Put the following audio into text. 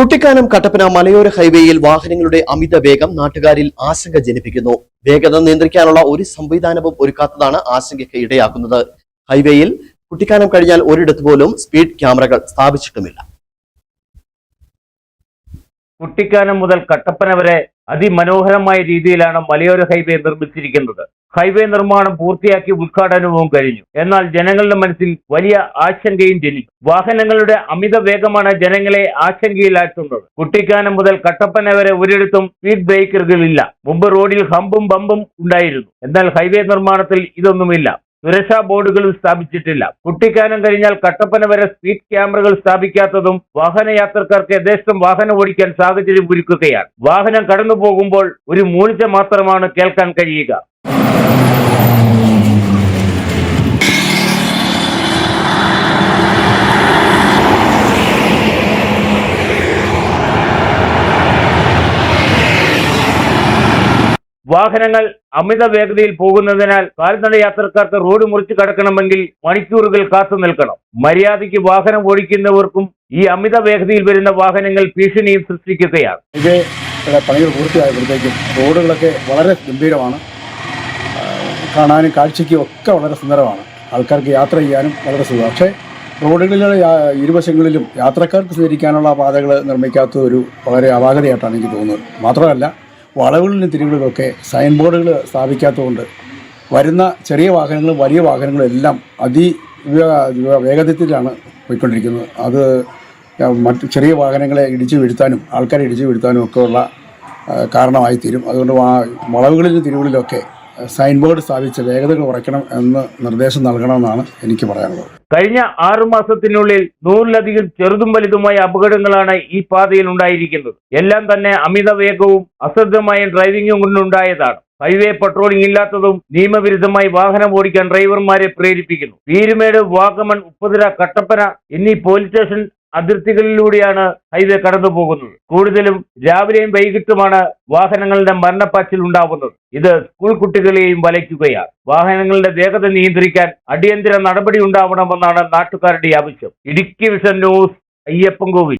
കുട്ടിക്കാനം കട്ടപ്പന മലയോര ഹൈവേയിൽ വാഹനങ്ങളുടെ അമിത വേഗം നാട്ടുകാരിൽ ആശങ്ക ജനിപ്പിക്കുന്നു. വേഗത നിയന്ത്രിക്കാനുള്ള ഒരു സംവിധാനവും ഒരുക്കാത്തതാണ് ആശങ്കയ്ക്ക് ഇടയാക്കുന്നത്. ഹൈവേയിൽ കുട്ടിക്കാനം കഴിഞ്ഞാൽ ഒരിടത്ത് പോലും സ്പീഡ് ക്യാമറകൾ സ്ഥാപിച്ചിട്ടുമില്ല. കുട്ടിക്കാനം മുതൽ കട്ടപ്പന വരെ അതിമനോഹരമായ രീതിയിലാണ് മലയോര ഹൈവേ നിർമ്മിച്ചിരിക്കുന്നത്. ഹൈവേ നിർമ്മാണം പൂർത്തിയാക്കി ഉദ്ഘാടനവും കഴിഞ്ഞു. എന്നാൽ ജനങ്ങളുടെ മനസ്സിൽ വലിയ ആശങ്കയും ജനിച്ചു. വാഹനങ്ങളുടെ അമിത വേഗമാണ് ജനങ്ങളെ ആശങ്കയിലാഴ്ത്തുന്നത്. കുട്ടിക്കാനം മുതൽ കട്ടപ്പന വരെ ഒരിടത്തും സ്പീഡ് ബ്രേക്കറുകളില്ല. മുമ്പ് റോഡിൽ ഹമ്പും ബമ്പും ഉണ്ടായിരുന്നു. എന്നാൽ ഹൈവേ നിർമ്മാണത്തിൽ ഇതൊന്നുമില്ല. സുരക്ഷാ ബോർഡുകളും സ്ഥാപിച്ചിട്ടില്ല. കുട്ടിക്കാനം കഴിഞ്ഞാൽ കട്ടപ്പന വരെ സ്പീഡ് ക്യാമറകൾ സ്ഥാപിക്കാത്തതും വാഹനയാത്രക്കാർക്ക് യഥേഷ്ടം വാഹനം ഓടിക്കാൻ സാഹചര്യം ഒരുക്കുകയാണ്. വാഹനം കടന്നു പോകുമ്പോൾ ഒരു മൂളിച്ച മാത്രമാണ് കേൾക്കാൻ കഴിയുക. വാഹനങ്ങൾ അമിത വേഗതയിൽ പോകുന്നതിനാൽ കാൽനട യാത്രക്കാർക്ക് റോഡ് മുറിച്ച് കടക്കണമെങ്കിൽ മണിക്കൂറുകൾ കാത്തു നിൽക്കണം. മര്യാദയ്ക്ക് വാഹനം ഓടിക്കുന്നവർക്കും ഈ അമിത വേഗതയിൽ വരുന്ന വാഹനങ്ങൾ ഭീഷണിയും സൃഷ്ടിക്കുകയാണ്. ഇത് പണികൾ പൂർത്തിയായപ്പോഴത്തേക്കും റോഡുകളൊക്കെ വളരെ ഗംഭീരമാണ്. കാണാനും കാഴ്ചയ്ക്കും ഒക്കെ വളരെ സുന്ദരമാണ്. ആൾക്കാർക്ക് യാത്ര ചെയ്യാനും വളരെ സുഖം. പക്ഷേ റോഡുകളിലെ ഇരുവശങ്ങളിലും യാത്രക്കാർക്ക് സഞ്ചരിക്കാനുള്ള പാതകൾ നിർമ്മിക്കാത്ത ഒരു വളരെ അപാകതയായിട്ടാണ് എനിക്ക് തോന്നുന്നത്. മാത്രമല്ല, വളവുകളിലും തിരിവുകളിലൊക്കെ സൈൻ ബോർഡുകൾ സ്ഥാപിക്കാത്തതുകൊണ്ട് വരുന്ന ചെറിയ വാഹനങ്ങളും വലിയ വാഹനങ്ങളും എല്ലാം വേഗതയിലാണ് പോയിക്കൊണ്ടിരിക്കുന്നത്. അത് മറ്റ് ചെറിയ വാഹനങ്ങളെ ഇടിച്ചു വീഴ്ത്താനും ആൾക്കാരെ ഇടിച്ചു വീഴ്ത്താനും ഒക്കെ ഉള്ള കാരണമായിത്തീരും. അതുകൊണ്ട് വളവുകളിലും തിരിവുകളിലൊക്കെ സൈൻ ബോർഡ് സ്ഥാപിച്ച് വേഗതകൾ കുറയ്ക്കണം എന്ന് നിർദ്ദേശം നൽകണമെന്നാണ് എനിക്ക് പറയാനുള്ളത്. കഴിഞ്ഞ 6 മാസത്തിനുള്ളിൽ 100-ലധികം ചെറുതും വലുതുമായ അപകടങ്ങളാണ് ഈ പാതയിൽ ഉണ്ടായിരിക്കുന്നത്. എല്ലാം തന്നെ അമിത വേഗവും അശ്രദ്ധമായ ഡ്രൈവിംഗും കൊണ്ടുണ്ടായതാണ്. ഹൈവേ പട്രോളിംഗ് ഇല്ലാത്തതും നിയമവിരുദ്ധമായി വാഹനം ഓടിക്കാൻ ഡ്രൈവർമാരെ പ്രേരിപ്പിക്കുന്നു. പീരുമേട്, വാഗമൺ, ഉപ്പുതര, കട്ടപ്പന എന്നീ പോലീസ് സ്റ്റേഷൻ അതിർത്തികളിലൂടെയാണ് ഹൈവേ കടന്നു പോകുന്നത്. കൂടുതലും രാവിലെയും വൈകിട്ടുമാണ് വാഹനങ്ങളുടെ മരണപ്പാച്ചിൽ ഉണ്ടാവുന്നത്. ഇത് സ്കൂൾ കുട്ടികളെയും വലയ്ക്കുകയാണ്. വാഹനങ്ങളുടെ വേഗത നിയന്ത്രിക്കാൻ അടിയന്തര നടപടി ഉണ്ടാവണമെന്നാണ് നാട്ടുകാരുടെ ആവശ്യം. Idukki vision news, Ayyappancoil.